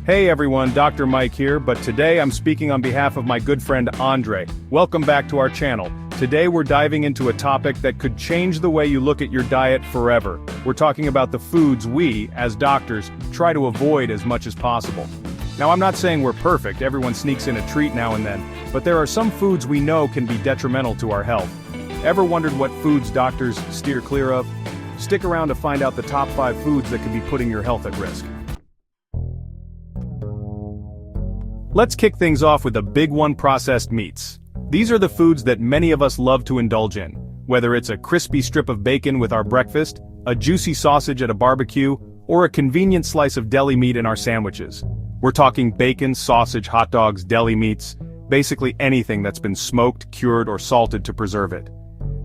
Hey everyone, Dr. Mike here, but today I'm speaking on behalf of my good friend Andre. Welcome back to our channel. Today we're diving into a topic that could change the way you look at your diet forever. We're talking about the foods we, as doctors, try to avoid as much as possible. Now I'm not saying we're perfect, everyone sneaks in a treat now and then, but there are some foods we know can be detrimental to our health. Ever wondered what foods doctors steer clear of? Stick around to find out the top 5 foods that could be putting your health at risk. Let's kick things off with the big one: processed meats. These are the foods that many of us love to indulge in. Whether it's a crispy strip of bacon with our breakfast, a juicy sausage at a barbecue, or a convenient slice of deli meat in our sandwiches. We're talking bacon, sausage, hot dogs, deli meats, basically anything that's been smoked, cured, or salted to preserve it.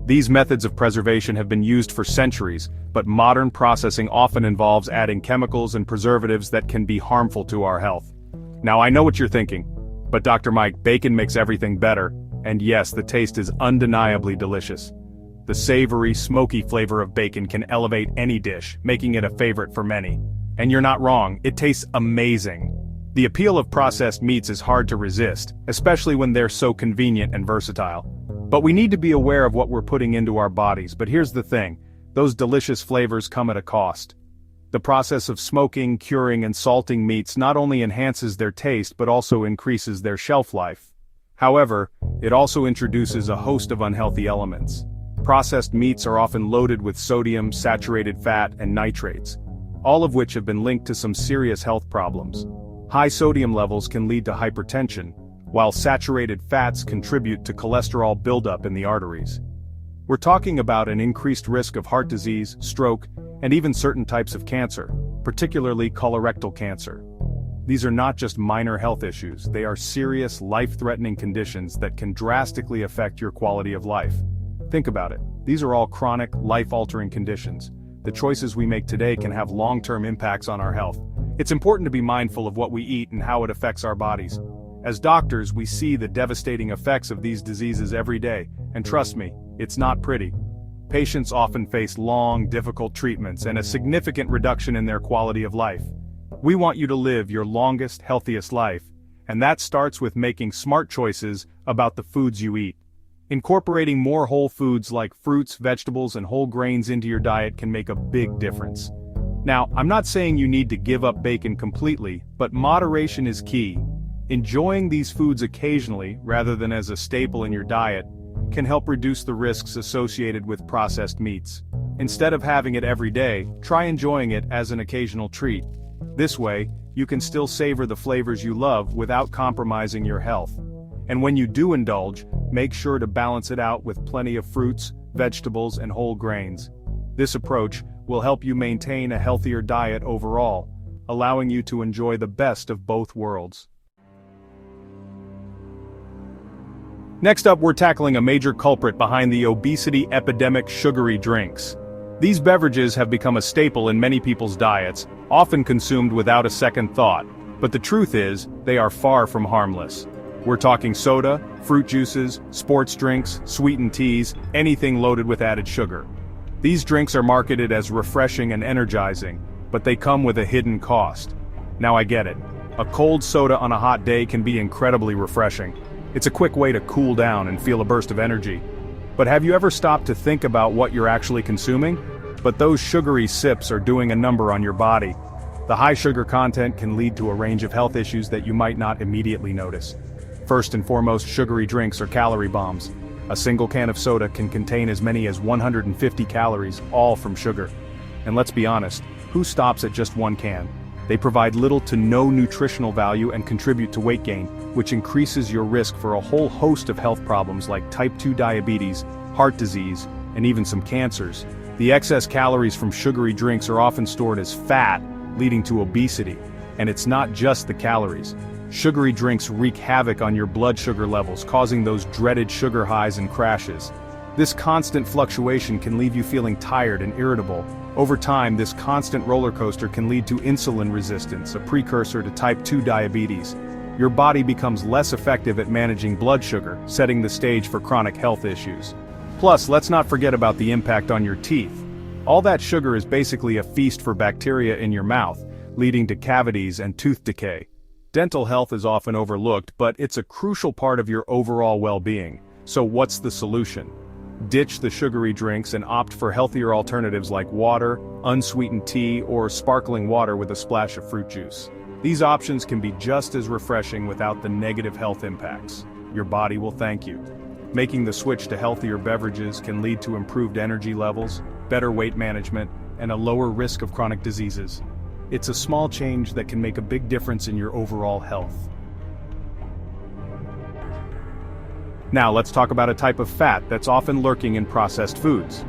These methods of preservation have been used for centuries, but modern processing often involves adding chemicals and preservatives that can be harmful to our health. Now I know what you're thinking, but Dr. Mike, bacon makes everything better, and yes, the taste is undeniably delicious. The savory, smoky flavor of bacon can elevate any dish, making it a favorite for many. And you're not wrong, it tastes amazing. The appeal of processed meats is hard to resist, especially when they're so convenient and versatile. But we need to be aware of what we're putting into our bodies. But here's the thing, those delicious flavors come at a cost. The process of smoking, curing, and salting meats not only enhances their taste but also increases their shelf life. However, it also introduces a host of unhealthy elements. Processed meats are often loaded with sodium, saturated fat, and nitrates, all of which have been linked to some serious health problems. High sodium levels can lead to hypertension, while saturated fats contribute to cholesterol buildup in the arteries. We're talking about an increased risk of heart disease, stroke, and even certain types of cancer, particularly colorectal cancer. These are not just minor health issues, they are serious, life-threatening conditions that can drastically affect your quality of life. Think about it, these are all chronic, life-altering conditions. The choices we make today can have long-term impacts on our health. It's important to be mindful of what we eat and how it affects our bodies. As doctors, we see the devastating effects of these diseases every day, and trust me, it's not pretty. Patients often face long, difficult treatments and a significant reduction in their quality of life. We want you to live your longest, healthiest life, and that starts with making smart choices about the foods you eat. Incorporating more whole foods like fruits, vegetables, and whole grains into your diet can make a big difference. Now, I'm not saying you need to give up bacon completely, but moderation is key. Enjoying these foods occasionally, rather than as a staple in your diet, can help reduce the risks associated with processed meats. Instead of having it every day, try enjoying it as an occasional treat. This way, you can still savor the flavors you love without compromising your health. And when you do indulge, make sure to balance it out with plenty of fruits, vegetables, and whole grains. This approach will help you maintain a healthier diet overall, allowing you to enjoy the best of both worlds. Next up, we're tackling a major culprit behind the obesity epidemic: sugary drinks. These beverages have become a staple in many people's diets, often consumed without a second thought, but the truth is, they are far from harmless. We're talking soda, fruit juices, sports drinks, sweetened teas, anything loaded with added sugar. These drinks are marketed as refreshing and energizing, but they come with a hidden cost. Now I get it. A cold soda on a hot day can be incredibly refreshing. It's a quick way to cool down and feel a burst of energy. But have you ever stopped to think about what you're actually consuming? But those sugary sips are doing a number on your body. The high sugar content can lead to a range of health issues that you might not immediately notice. First and foremost, sugary drinks are calorie bombs. A single can of soda can contain as many as 150 calories, all from sugar. And let's be honest, who stops at just one can? They provide little to no nutritional value and contribute to weight gain, which increases your risk for a whole host of health problems like type 2 diabetes, heart disease, and even some cancers. The excess calories from sugary drinks are often stored as fat, leading to obesity. And it's not just the calories. Sugary drinks wreak havoc on your blood sugar levels, causing those dreaded sugar highs and crashes. This constant fluctuation can leave you feeling tired and irritable. Over time, this constant roller coaster can lead to insulin resistance, a precursor to type 2 diabetes. Your body becomes less effective at managing blood sugar, setting the stage for chronic health issues. Plus, let's not forget about the impact on your teeth. All that sugar is basically a feast for bacteria in your mouth, leading to cavities and tooth decay. Dental health is often overlooked, but it's a crucial part of your overall well-being. So what's the solution? Ditch the sugary drinks and opt for healthier alternatives like water, unsweetened tea, or sparkling water with a splash of fruit juice. These options can be just as refreshing without the negative health impacts. Your body will thank you. Making the switch to healthier beverages can lead to improved energy levels, better weight management, and a lower risk of chronic diseases. It's a small change that can make a big difference in your overall health. Now let's talk about a type of fat that's often lurking in processed foods: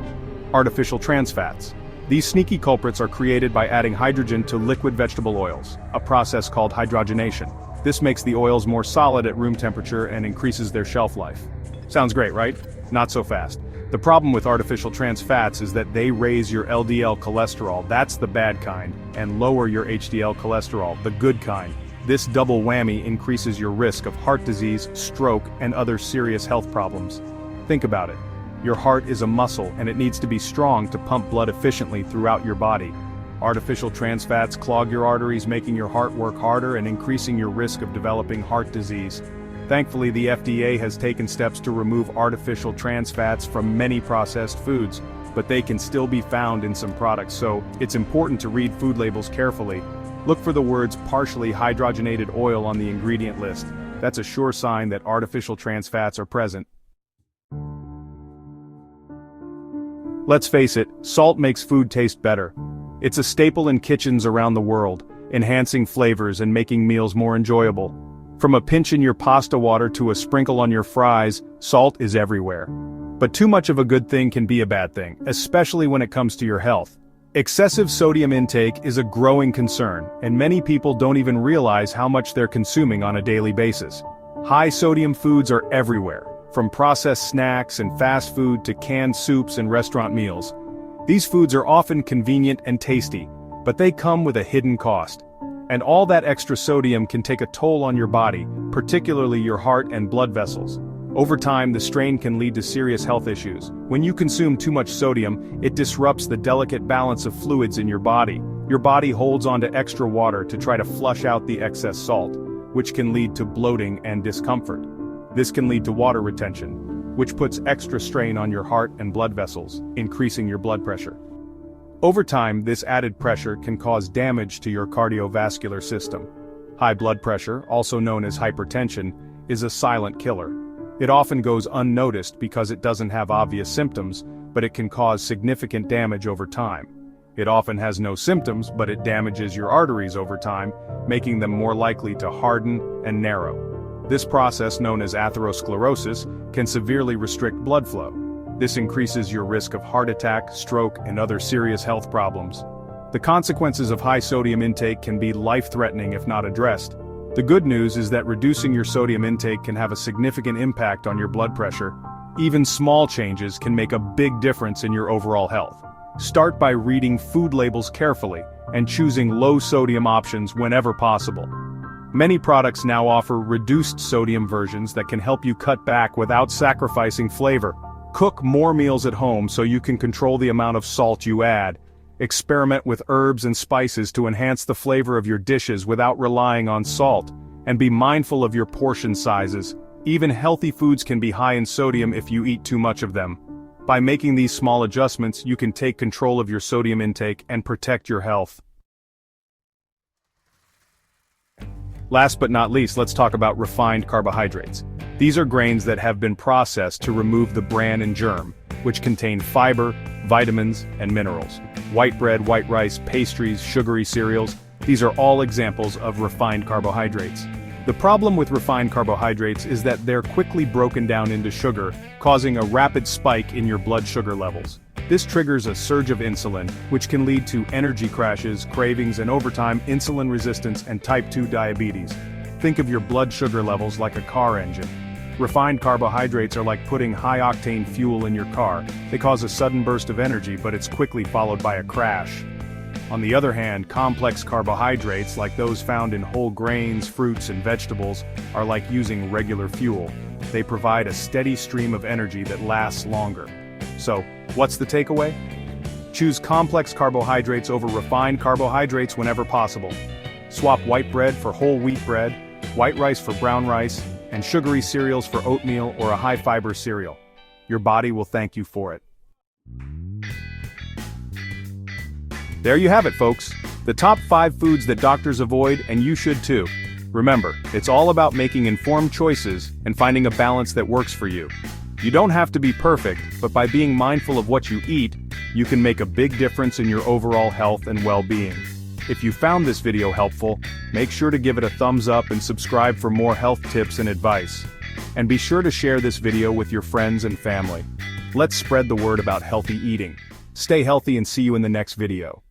artificial trans fats. These sneaky culprits are created by adding hydrogen to liquid vegetable oils, a process called hydrogenation. This makes the oils more solid at room temperature and increases their shelf life. Sounds great, right? Not so fast. The problem with artificial trans fats is that they raise your LDL cholesterol, that's the bad kind, and lower your HDL cholesterol, the good kind. This double whammy increases your risk of heart disease, stroke, and other serious health problems. Think about it. Your heart is a muscle, and it needs to be strong to pump blood efficiently throughout your body. Artificial trans fats clog your arteries, making your heart work harder and increasing your risk of developing heart disease. Thankfully, the FDA has taken steps to remove artificial trans fats from many processed foods, but they can still be found in some products, so it's important to read food labels carefully. Look for the words partially hydrogenated oil on the ingredient list. That's a sure sign that artificial trans fats are present. Let's face it, salt makes food taste better. It's a staple in kitchens around the world, enhancing flavors and making meals more enjoyable. From a pinch in your pasta water to a sprinkle on your fries, salt is everywhere. But too much of a good thing can be a bad thing, especially when it comes to your health. Excessive sodium intake is a growing concern, and many people don't even realize how much they're consuming on a daily basis. High sodium foods are everywhere, from processed snacks and fast food to canned soups and restaurant meals. These foods are often convenient and tasty, but they come with a hidden cost. And all that extra sodium can take a toll on your body, particularly your heart and blood vessels. Over time, the strain can lead to serious health issues. When you consume too much sodium, it disrupts the delicate balance of fluids in your body. Your body holds onto extra water to try to flush out the excess salt, which can lead to bloating and discomfort. This can lead to water retention, which puts extra strain on your heart and blood vessels, increasing your blood pressure. Over time, this added pressure can cause damage to your cardiovascular system. High blood pressure, also known as hypertension, is a silent killer. It often goes unnoticed because it doesn't have obvious symptoms, but it can cause significant damage over time. It often has no symptoms, but it damages your arteries over time, making them more likely to harden and narrow. This process, known as atherosclerosis, can severely restrict blood flow. This increases your risk of heart attack, stroke, and other serious health problems. The consequences of high sodium intake can be life-threatening if not addressed. The good news is that reducing your sodium intake can have a significant impact on your blood pressure. Even small changes can make a big difference in your overall health. Start by reading food labels carefully and choosing low-sodium options whenever possible. Many products now offer reduced sodium versions that can help you cut back without sacrificing flavor. Cook more meals at home so you can control the amount of salt you add. Experiment with herbs and spices to enhance the flavor of your dishes without relying on salt. And be mindful of your portion sizes. Even healthy foods can be high in sodium if you eat too much of them. By making these small adjustments, you can take control of your sodium intake and protect your health. Last but not least, let's talk about refined carbohydrates. These are grains that have been processed to remove the bran and germ, which contain fiber, vitamins, and minerals. White bread, white rice, pastries, sugary cereals, these are all examples of refined carbohydrates. The problem with refined carbohydrates is that they're quickly broken down into sugar, causing a rapid spike in your blood sugar levels. This triggers a surge of insulin, which can lead to energy crashes, cravings, and over time, insulin resistance and type 2 diabetes. Think of your blood sugar levels like a car engine. Refined carbohydrates are like putting high-octane fuel in your car. They cause a sudden burst of energy, but it's quickly followed by a crash. On the other hand, complex carbohydrates, like those found in whole grains, fruits, and vegetables, are like using regular fuel. They provide a steady stream of energy that lasts longer. So, what's the takeaway? Choose complex carbohydrates over refined carbohydrates whenever possible. Swap white bread for whole wheat bread, white rice for brown rice, and sugary cereals for oatmeal or a high-fiber cereal. Your body will thank you for it. There you have it, folks. The top 5 foods that doctors avoid, and you should too. Remember, it's all about making informed choices and finding a balance that works for you. You don't have to be perfect, but by being mindful of what you eat, you can make a big difference in your overall health and well-being. If you found this video helpful, make sure to give it a thumbs up and subscribe for more health tips and advice. And be sure to share this video with your friends and family. Let's spread the word about healthy eating. Stay healthy and see you in the next video.